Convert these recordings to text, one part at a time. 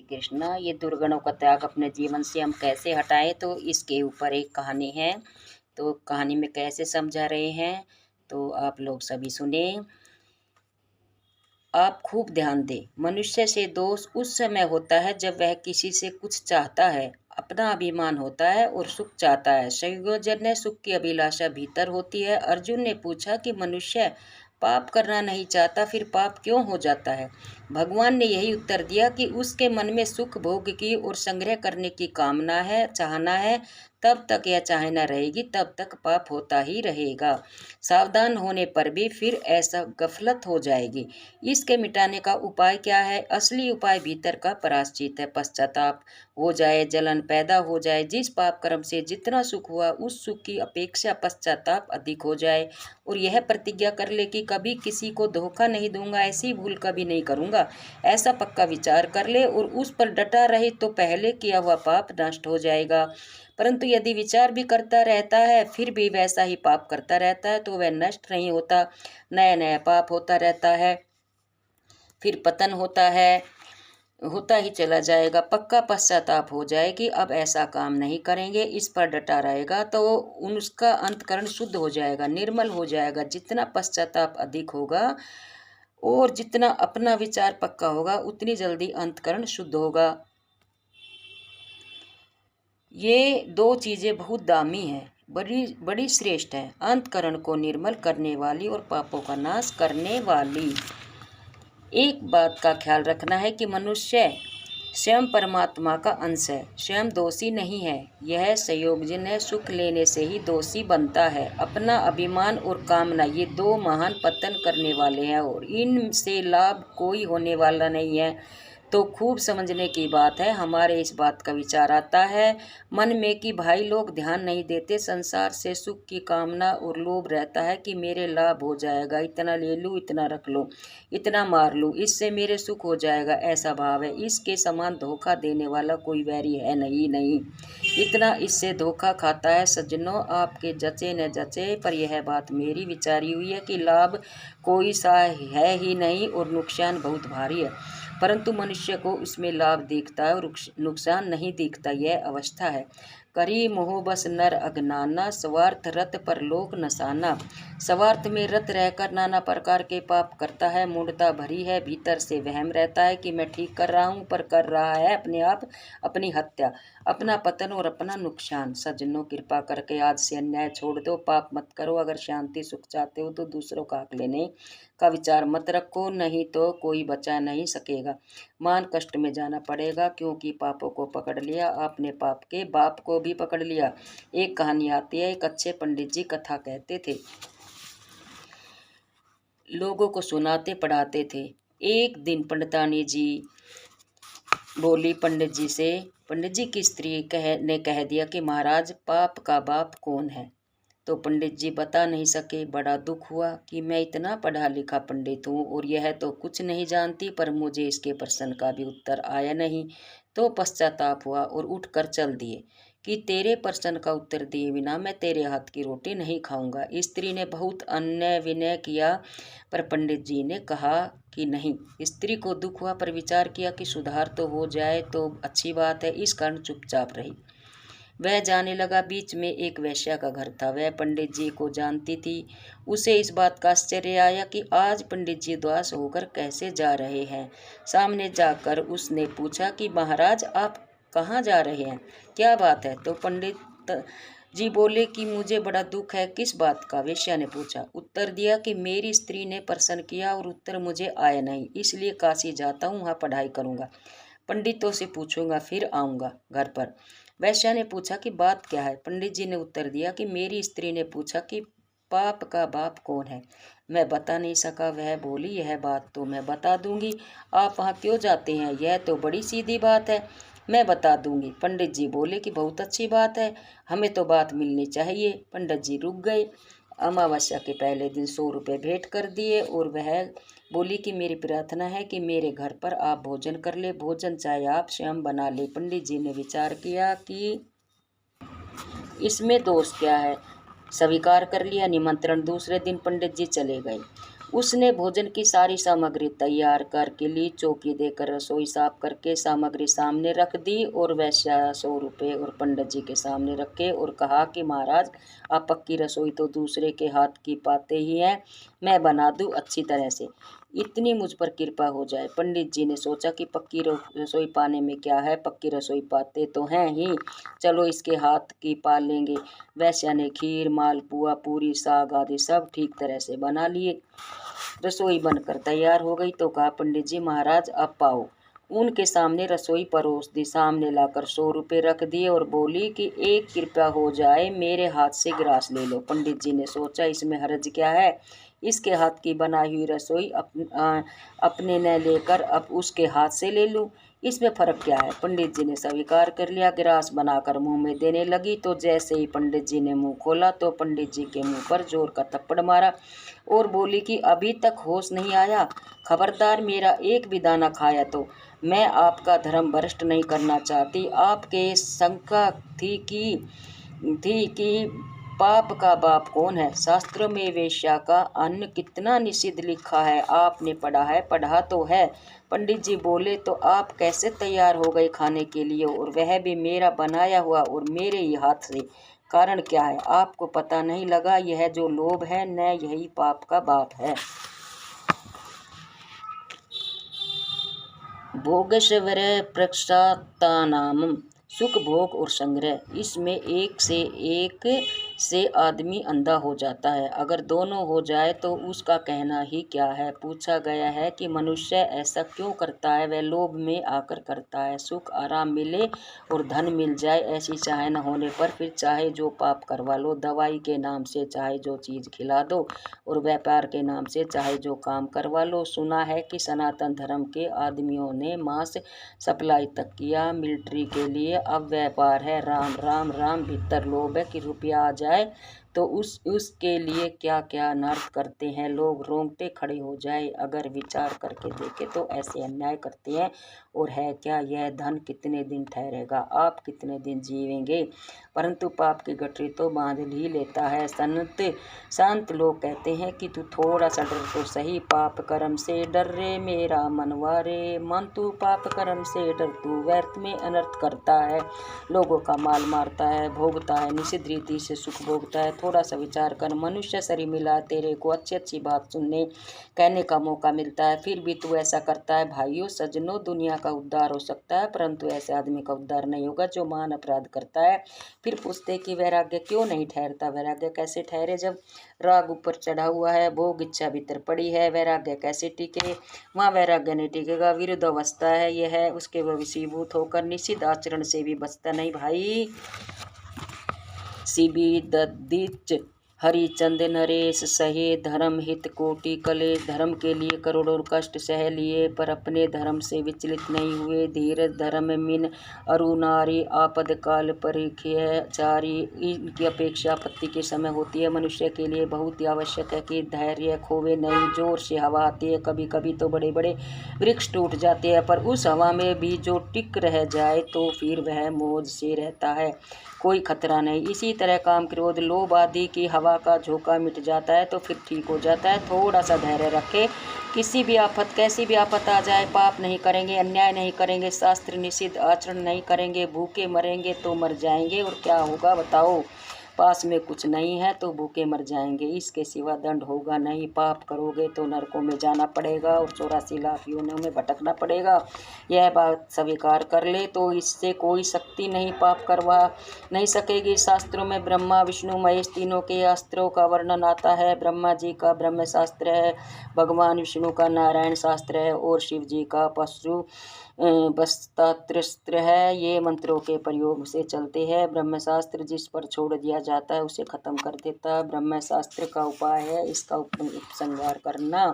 कृष्ण। ये दुर्गुणों का त्याग अपने जीवन से हम कैसे हटाएं, तो इसके ऊपर एक कहानी है। तो कहानी में कैसे समझा रहे हैं, तो आप लोग सभी सुने। आप खूब ध्यान दें। मनुष्य से दोष उस समय होता है जब वह किसी से कुछ चाहता है, अपना अभिमान होता है और सुख चाहता है। संयोजन ने सुख की अभिलाषा भीतर होती है। अर्जुन ने पूछा कि मनुष्य पाप करना नहीं चाहता, फिर पाप क्यों हो जाता है? भगवान ने यही उत्तर दिया कि उसके मन में सुख भोग की और संग्रह करने की कामना है, चाहना है। तब तक यह चाहना रहेगी, तब तक पाप होता ही रहेगा। सावधान होने पर भी फिर ऐसा गफलत हो जाएगी। इसके मिटाने का उपाय क्या है? असली उपाय भीतर का प्रायश्चित है। पश्चाताप हो जाए, जलन पैदा हो जाए। जिस पाप कर्म से जितना सुख हुआ, उस सुख की अपेक्षा पश्चाताप अधिक हो जाए, और यह प्रतिज्ञा कर ले कि कभी किसी को धोखा नहीं दूंगा, ऐसी भूल कभी नहीं करूंगा। ऐसा पक्का विचार कर ले और उस पर डटा रहे तो पहले किया हुआ पाप नष्ट हो जाएगा। परंतु यदि विचार भी करता रहता है, फिर भी वैसा ही पाप करता रहता है, तो वह नष्ट नहीं होता, नया नया पाप होता रहता है, फिर पतन होता ही चला जाएगा। पक्का पश्चाताप हो जाए कि अब ऐसा काम नहीं करेंगे, इस पर डटा रहेगा, तो उसका अंतकरण शुद्ध हो जाएगा, निर्मल हो जाएगा। जितना पश्चाताप अधिक होगा और जितना अपना विचार पक्का होगा, उतनी जल्दी अंतकरण शुद्ध होगा। ये दो चीजें बहुत दामी हैं, बड़ी बड़ी श्रेष्ठ है। अंतकरण को निर्मल करने वाली और पापों का नाश करने वाली। एक बात का ख्याल रखना है कि मनुष्य स्वयं परमात्मा का अंश है, स्वयं दोषी नहीं है। यह संयोजन है, सुख लेने से ही दोषी बनता है। अपना अभिमान और कामना, ये दो महान पतन करने वाले हैं, और इनसे लाभ कोई होने वाला नहीं है। तो खूब समझने की बात है। हमारे इस बात का विचार आता है मन में कि भाई लोग ध्यान नहीं देते। संसार से सुख की कामना और लोभ रहता है कि मेरे लाभ हो जाएगा, इतना ले लूँ, इतना रख लो, इतना मार लूँ, इससे मेरे सुख हो जाएगा, ऐसा भाव है। इसके समान धोखा देने वाला कोई वैरी है नहीं। इतना इससे धोखा खाता है। सज्जनों, आपके जचे न जचे, पर यह बात मेरी विचारी हुई है कि लाभ कोई सा है ही नहीं और नुकसान बहुत भारी है, परंतु मनुष्य को उसमें लाभ दिखता है और नुकसान नहीं दिखता। यह अवस्था है। करी मोह बस नर अज्ञाना, स्वार्थ रत पर लोक नसाना। स्वार्थ में रत रहकर नाना प्रकार के पाप करता है। मूढ़ता भरी है, भीतर से वहम रहता है कि मैं ठीक कर रहा हूँ, पर कर रहा है अपने आप अपनी हत्या, अपना पतन और अपना नुकसान। सज्जनों, कृपा करके आज से अन्याय छोड़ दो, पाप मत करो। अगर शांति सुख चाहते हो तो दूसरों का हक लेने का विचार मत रखो, नहीं तो कोई बचा नहीं सकेगा। मान कष्ट में जाना पड़ेगा, क्योंकि पापों को पकड़ लिया आपने, पाप के बाप को भी पकड़ लिया। एक कहानी आती है। एक अच्छे पंडित जी कथा कहते थे, लोगों को सुनाते पढ़ाते थे। एक दिन पंडितानी जी बोली पंडित जी से। पंडित जी की स्त्री ने कह दिया कि महाराज, पाप का बाप कौन है? तो पंडित जी बता नहीं सके। बड़ा दुख हुआ कि मैं इतना पढ़ा लिखा पंडित हूँ और यह तो कुछ नहीं जानती, पर मुझे इसके प्रश्न का भी उत्तर आया नहीं। तो पश्चाताप हुआ और उठकर चल दिए कि तेरे प्रश्न का उत्तर दिए बिना मैं तेरे हाथ की रोटी नहीं खाऊंगा। स्त्री ने बहुत अन्य विनय किया, पर पंडित जी ने कहा कि नहीं। स्त्री को दुख हुआ, पर विचार किया कि सुधार तो हो जाए तो अच्छी बात है, इस कारण चुपचाप रही। वह जाने लगा। बीच में एक वेश्या का घर था, वह पंडित जी को जानती थी। उसे इस बात का आश्चर्य आया कि आज पंडित जी उदास होकर कैसे जा रहे हैं। सामने जाकर उसने पूछा कि महाराज, आप कहाँ जा रहे हैं, क्या बात है? तो पंडित जी बोले कि मुझे बड़ा दुख है। किस बात का? वेश्या ने पूछा। उत्तर दिया कि मेरी स्त्री ने प्रश्न किया और उत्तर मुझे आया नहीं, इसलिए काशी जाता हूँ, वहाँ पढ़ाई करूँगा, पंडितों से पूछूंगा, फिर आऊँगा घर पर। वैश्या ने पूछा कि बात क्या है? पंडित जी ने उत्तर दिया कि मेरी स्त्री ने पूछा कि पाप का बाप कौन है। मैं बता नहीं सका। वह बोली, यह बात तो मैं बता दूंगी, आप वहाँ क्यों जाते हैं? यह तो बड़ी सीधी बात है, मैं बता दूंगी। पंडित जी बोले कि बहुत अच्छी बात है, हमें तो बात मिलनी चाहिए। पंडित जी रुक गए। अमावस्या के पहले दिन 100 रुपये भेंट कर दिए और वह बोली कि मेरी प्रार्थना है कि मेरे घर पर आप भोजन कर ले, भोजन चाहे आप स्वयं बना ले। पंडित जी ने विचार किया कि इसमें दोष क्या है, स्वीकार कर लिया निमंत्रण। दूसरे दिन पंडित जी चले गए। उसने भोजन की सारी सामग्री तैयार करके ली, चौकी देकर रसोई साफ करके सामग्री सामने रख दी और वैश्या 100 रुपये और पंडित जी के सामने रखे और कहा कि महाराज, आप पक्की रसोई तो दूसरे के हाथ की पाते ही हैं, मैं बना दूं अच्छी तरह से, इतनी मुझ पर कृपा हो जाए। पंडित जी ने सोचा कि पक्की रसोई पाने में क्या है, पक्की रसोई पाते तो हैं ही, चलो इसके हाथ की पा लेंगे। वैश्या ने खीर, मालपुआ, पूरी, साग आदि सब ठीक तरह से बना लिए। रसोई बनकर तैयार हो गई तो कहा, पंडित जी महाराज अब पाओ। उनके सामने रसोई परोस दी, सामने लाकर 100 रुपये रख दिए और बोली कि एक कृपया हो जाए, मेरे हाथ से गिरास ले लो। पंडित जी ने सोचा इसमें हर्ज क्या है, इसके हाथ की बनाई हुई रसोई अपने न लेकर अब उसके हाथ से ले लूं, इसमें फर्क क्या है। पंडित जी ने स्वीकार कर लिया। गिरास बनाकर मुंह में देने लगी तो जैसे ही पंडित जी ने मुंह खोला तो पंडित जी के मुंह पर जोर का थप्पड़ मारा और बोली कि अभी तक होश नहीं आया, खबरदार मेरा एक भी दाना खाया तो मैं आपका धर्म भ्रष्ट नहीं करना चाहती। आपके शंका थी कि पाप का बाप कौन है। शास्त्रों में वेश्या का अन्न कितना निषिद्ध लिखा है, आपने पढ़ा है? पढ़ा तो है। पंडित जी बोले, तो आप कैसे तैयार हो गए खाने के लिए, और वह भी मेरा बनाया हुआ और मेरे ही हाथ से? कारण क्या है, आपको पता नहीं लगा? यह जो लोभ है न, यही पाप का बाप है। भोगेश्वर प्रक्षातानाम, सुख भोग और संग्रह, इसमें एक से आदमी अंधा हो जाता है, अगर दोनों हो जाए तो उसका कहना ही क्या है। पूछा गया है कि मनुष्य ऐसा क्यों करता है, वह लोभ में आकर करता है। सुख आराम मिले और धन मिल जाए ऐसी चाहे न होने पर फिर चाहे जो पाप करवा लो, दवाई के नाम से चाहे जो चीज़ खिला दो और व्यापार के नाम से चाहे जो काम करवा लो। सुना है कि सनातन धर्म के आदमियों ने मांस सप्लाई तक किया मिलिट्री के लिए, अब व्यापार है। राम राम राम, भीतर लोभ है कि रुपया आ जाए तो उसके लिए क्या क्या अनर्थ करते हैं लोग, रोंगटे खड़े हो जाए अगर विचार करके देखे तो ऐसे अन्याय करते हैं। और है क्या, यह धन कितने दिन ठहरेगा, आप कितने दिन जीवेंगे, परंतु पाप की गठरी तो बांध ही लेता है। शांत लोग कहते हैं कि तू थोड़ा सा डर तो सही, पाप कर्म से डर रे मेरा मनवा रे, मन तू पाप कर्म से डर, तू व्यर्थ में अनर्थ करता है, लोगों का माल मारता है, भोगता है, निषिद्ध रीति से सुख भोगता है। थोड़ा सा विचार कर, मनुष्य शरीर मिला तेरे को अच्छी अच्छी बात सुनने कहने का मौका मिलता है, फिर भी तू ऐसा करता है। भाइयों सज्जनों, दुनिया का उद्धार हो सकता है परंतु ऐसे आदमी का उद्धार नहीं होगा जो महान अपराध करता है। फिर पूछते कि वैराग्य क्यों नहीं ठहरता। वैराग्य कैसे ठहरे जब राग ऊपर चढ़ा हुआ है, भोग इच्छा भीतर पड़ी है, वैराग्य कैसे टिके, वहाँ वैराग्य नहीं टिकेगा। विरुद्ध अवस्था है यह है, उसके वशीभूत होकर निषिद्ध आचरण से भी बचता नहीं। भाई शिबी दद्दिच हरिचंद नरेश सहे धर्म हित कोटि कले, धर्म के लिए करोड़ों कष्ट सह लिए पर अपने धर्म से विचलित नहीं हुए। धीरज धर्म मिन अरुनारी, आपद काल परिख्य चारी, इनकी अपेक्षा आपत्ति के समय होती है। मनुष्य के लिए बहुत ही आवश्यक है कि धैर्य खोवे नहीं। जोर से हवा आती है, कभी कभी तो बड़े बड़े वृक्ष टूट जाते हैं, पर उस हवा में भी जो टिक रह जाए तो फिर वह मौज से रहता है, कोई खतरा नहीं। इसी तरह काम क्रोध लोभ आदि की हवा का झोंका मिट जाता है तो फिर ठीक हो जाता है। थोड़ा सा धैर्य रखे, किसी भी आफत कैसी भी आफत आ जाए, पाप नहीं करेंगे, अन्याय नहीं करेंगे, शास्त्र निषिद्ध आचरण नहीं करेंगे, भूखे मरेंगे तो मर जाएंगे और क्या होगा बताओ, पास में कुछ नहीं है तो भूखे मर जाएंगे, इसके सिवा दंड होगा नहीं। पाप करोगे तो नरकों में जाना पड़ेगा और 84 लाख योनियों में भटकना पड़ेगा। यह बात स्वीकार कर ले तो इससे कोई शक्ति नहीं पाप करवा नहीं सकेगी। शास्त्रों में ब्रह्मा विष्णु महेश तीनों के अस्त्रों का वर्णन आता है। ब्रह्मा जी का ब्रह्म शास्त्र है, भगवान विष्णु का नारायण शास्त्र है और शिव जी का पशु बस्तास्त्र है। ये मंत्रों के प्रयोग से चलते हैं। ब्रह्मशास्त्र जिस पर छोड़ दिया जाता है उसे खत्म कर देता है। ब्रह्मशास्त्र का उपाय है इसका उपसंहार करना,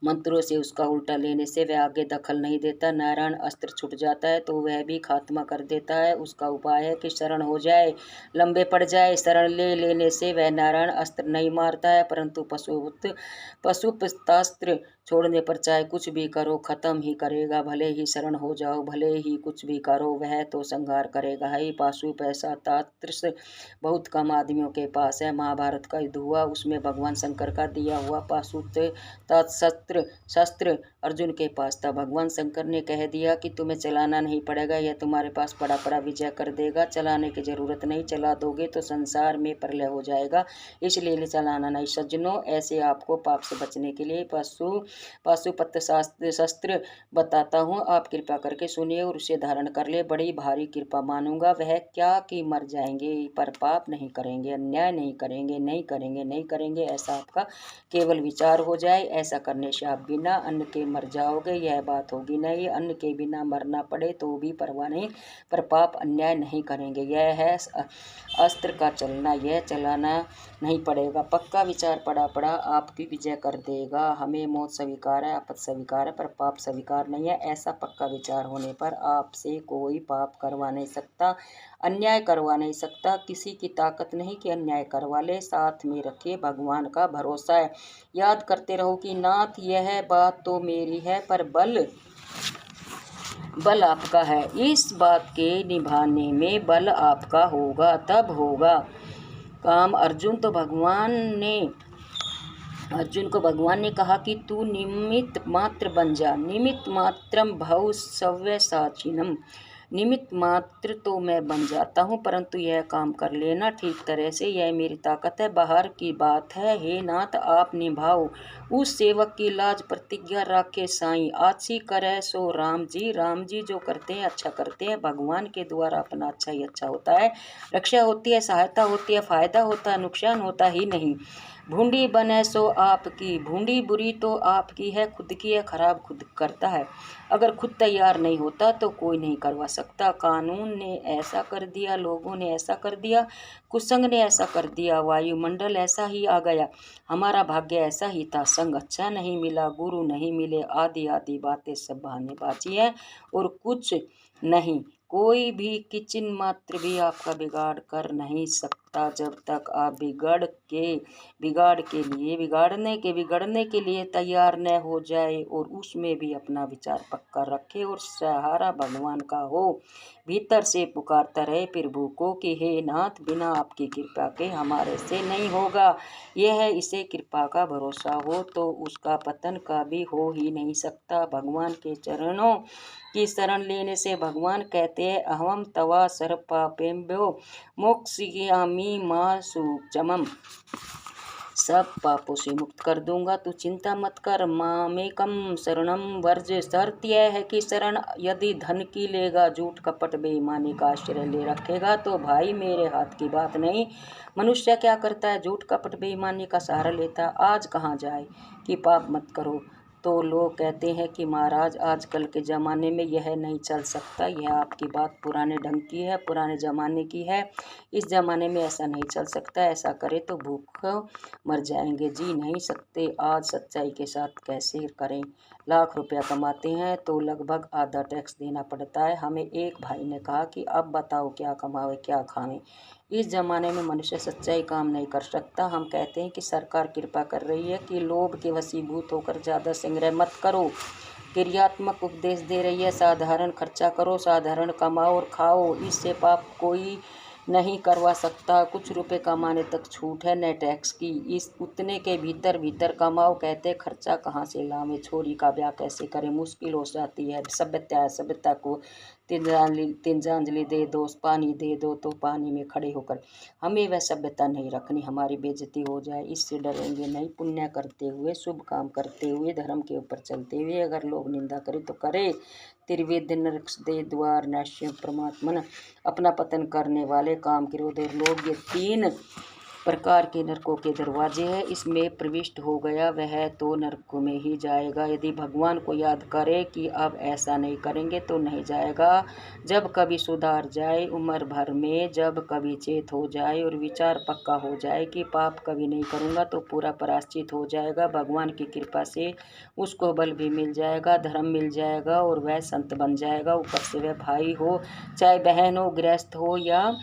मंत्रों से उसका उल्टा लेने से वह आगे दखल नहीं देता। नारायण अस्त्र छूट जाता है तो वह भी खात्मा कर देता है। उसका उपाय है कि शरण हो जाए, लंबे पड़ जाए। शरण ले लेने से वह नारायण अस्त्र नहीं मारता है परंतु पशुपतास्त्र छोड़ने पर चाहे कुछ भी करो खत्म ही करेगा, भले ही शरण हो जाओ, भले ही कुछ भी करो वह तो संहार करेगा। है पाशु पैसा तात्रस बहुत कम आदमियों के पास है। महाभारत का युद्ध हुआ, उसमें भगवान शंकर का दिया हुआ पाशुपतास्त्र शस्त्र अर्जुन के पास था। भगवान शंकर ने कह दिया कि तुम्हें चलाना नहीं पड़ेगा, यह तुम्हारे पास पड़ा पड़ा विजय कर देगा, चलाने की जरूरत नहीं, चला दोगे तो संसार में प्रलय हो जाएगा, इसलिए चलाना नहीं। सज्जनों, ऐसे आपको पाप से बचने के लिए पाशुपत शस्त्र बताता हूँ, आप कृपा करके सुनिए और उसे धारण कर ले, बड़ी भारी कृपा मानूंगा। वह क्या कि मर जाएंगे पर पाप नहीं करेंगे, अन्याय नहीं करेंगे, नहीं करेंगे, नहीं करेंगे, ऐसा आपका केवल विचार हो जाए। ऐसा करने से आप बिना अन्न के मर जाओगे, यह बात होगी नहीं। अन्न के बिना मरना पड़े तो भी परवाह नहीं, पर पाप अन्याय नहीं करेंगे। यह है अस्त्र का चलना, यह चलाना नहीं पड़ेगा। पक्का विचार पड़ा पड़ा आपकी विजय कर देगा। हमें मौत स्वीकार है, आपत स्वीकार है, पर पाप स्वीकार नहीं है। ऐसा पक्का विचार होने पर आपसे कोई पाप करवा नहीं सकता, अन्याय करवा नहीं सकता। किसी की ताकत नहीं कि अन्याय करवा ले। साथ में रखिए भगवान का भरोसा है। याद करते रहो कि नाथ यह बात तो मेरी है, पर बल आपका है। इस बात के निभाने में बल आपका होगा, तब होगा काम। अर्जुन को भगवान ने कहा कि तू निमित्त मात्र बन जा। निमित्त मात्रम भव सव्य साचिनम। निमित्त मात्र तो मैं बन जाता हूँ, परंतु यह काम कर लेना ठीक तरह से, यह मेरी ताकत है, बाहर की बात है। हे नाथ, आप निभाओ उस सेवक की लाज, प्रतिज्ञा राखे साईं। आछी करे सो राम जी। राम जी जो करते हैं अच्छा करते हैं। भगवान के द्वारा अपना अच्छा ही अच्छा होता है, रक्षा होती है, सहायता होती है, फायदा होता है, नुकसान होता ही नहीं। भूंडी बने सो आपकी, भूंडी बुरी तो आपकी है, खुद की है, खराब खुद करता है। अगर खुद तैयार नहीं होता तो कोई नहीं करवा सकता। कानून ने ऐसा कर दिया, लोगों ने ऐसा कर दिया, कुसंग ने ऐसा कर दिया, वायुमंडल ऐसा ही आ गया, हमारा भाग्य ऐसा ही था। संग अच्छा नहीं मिला, गुरु नहीं मिले, आदि आदि बातें सब बहानेबाजी है और कुछ नहीं। कोई भी किंचित मात्र भी आपका बिगाड़ कर नहीं सकता जब तक आप बिगड़ने के लिए तैयार न हो जाए और उसमें भी अपना विचार पक्का रखे और सहारा भगवान का हो। भीतर से पुकारता रहे प्रभु को कि हे नाथ, बिना आपकी कृपा के हमारे से नहीं होगा। यह है, इसे कृपा का भरोसा हो तो उसका पतन कभी हो ही नहीं सकता। भगवान के चरणों की शरण लेने से भगवान कहते हैं, अहम तवा सर्वपापेभ्यो मोक्षयिष्यामि मा शुचमम्। सब पापों से मुक्त कर दूंगा, तू चिंता मत कर। मामेकम शरणम वर्ज। शर्त यह है कि शरण यदि धन की लेगा, झूठ कपट बेईमानी का आश्रय ले रखेगा तो भाई मेरे हाथ की बात नहीं। मनुष्य क्या करता है, झूठ कपट बेईमानी का सहारा लेता है। आज कहाँ जाए कि पाप मत करो तो लोग कहते हैं कि महाराज आजकल के ज़माने में यह नहीं चल सकता। यह आपकी बात पुराने ढंग की है, पुराने ज़माने की है। इस ज़माने में ऐसा नहीं चल सकता, ऐसा करे तो भूख मर जाएंगे, जी नहीं सकते। आज सच्चाई के साथ कैसे करें। लाख रुपया कमाते हैं तो लगभग आधा टैक्स देना पड़ता है। हमें एक भाई ने कहा कि अब बताओ क्या कमावे क्या खावें। इस ज़माने में मनुष्य सच्चाई काम नहीं कर सकता। हम कहते हैं कि सरकार कृपा कर रही है कि लोभ के वशीभूत होकर ज़्यादा संग्रह मत करो, क्रियात्मक उपदेश दे रही है, साधारण खर्चा करो, साधारण कमाओ और खाओ, इससे पाप कोई नहीं करवा सकता। कुछ रुपए कमाने तक छूट है, न टैक्स की। इस उतने के भीतर कमाओ, कहते खर्चा कहाँ से लावें, छोरी का ब्याह कैसे करें, मुश्किल हो जाती है। सभ्यता को तिरंजांजलि दे दो, पानी दे दो तो पानी में खड़े होकर। हमें वह सभ्यता नहीं रखनी, हमारी बेइज्जती हो जाए इससे डरेंगे नहीं। पुण्य करते हुए, शुभ काम करते हुए, धर्म के ऊपर चलते हुए अगर लोग निंदा करें तो करे। त्रिविध नरक दे द्वार नश्य परमात्मन। अपना पतन करने वाले काम, क्रोध और लोभ, ये 3 प्रकार के नरकों के दरवाजे हैं। इसमें प्रविष्ट हो गया वह तो नरक में ही जाएगा। यदि भगवान को याद करे कि अब ऐसा नहीं करेंगे तो नहीं जाएगा। जब कभी सुधार जाए उम्र भर में, जब कभी चेत हो जाए और विचार पक्का हो जाए कि पाप कभी नहीं करूँगा तो पूरा प्रायश्चित हो जाएगा। भगवान की कृपा से उसको बल भी मिल जाएगा, धर्म मिल जाएगा और वह संत बन जाएगा। ऊपर से वह भाई हो चाहे बहन हो, गृहस्थ हो या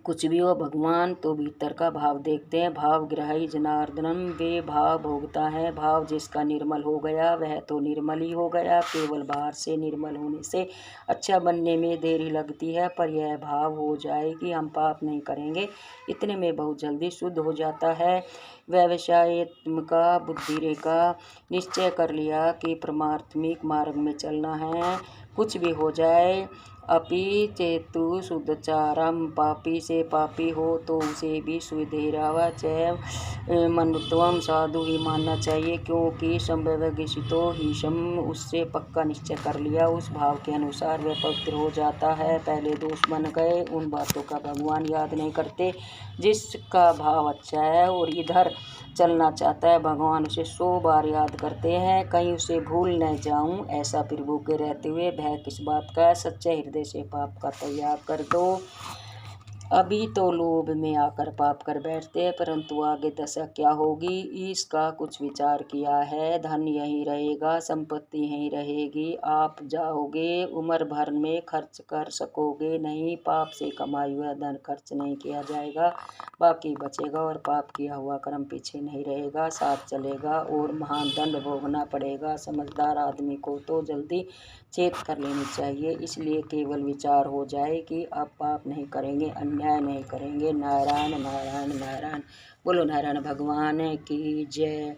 कुछ भी हो भगवान तो भीतर का भाव देखते हैं। भाव ग्राही जनार्दनम, वे भाव भोगता है। भाव जिसका निर्मल हो गया वह तो निर्मल ही हो गया। केवल बाहर से निर्मल होने से अच्छा बनने में देरी लगती है, पर यह भाव हो जाए कि हम पाप नहीं करेंगे, इतने में बहुत जल्दी शुद्ध हो जाता है। व्यवसायत्म का बुद्धि रेखा निश्चय कर लिया कि परमात्मिक मार्ग में चलना है, कुछ भी हो जाए। अपि चेतु शुद्धचारम, पापी से पापी हो तो उसे भी सुधेरावा च मनुत्वम, साधु ही मानना चाहिए, क्योंकि संभवगितो ही सम, उससे पक्का निश्चय कर लिया उस भाव के अनुसार वह पवित्र हो जाता है। पहले दोष बन गए, उन बातों का भगवान याद नहीं करते। जिसका भाव अच्छा है और इधर चलना चाहता है, भगवान उसे 100 बार याद करते हैं, कहीं उसे भूल न जाऊं, ऐसा प्रभु के रहते हुए भय किस बात का। सच्चे हृदय से पाप का त्याग कर दो। अभी तो लोभ में आकर पाप कर बैठते हैं, परंतु आगे दशा क्या होगी इसका कुछ विचार किया है। धन यहीं रहेगा, संपत्ति यहीं रहेगी, आप जाओगे, उम्र भर में खर्च कर सकोगे नहीं। पाप से कमाई हुआ धन खर्च नहीं किया जाएगा, बाकी बचेगा, और पाप किया हुआ कर्म पीछे नहीं रहेगा, साथ चलेगा और महान दंड भोगना पड़ेगा। समझदार आदमी को तो जल्दी चेत कर लेनी चाहिए, इसलिए केवल विचार हो जाए कि अब पाप नहीं करेंगे, अन्याय नहीं करेंगे। नारायण नारायण नारायण। बोलो नारायण भगवान की जय।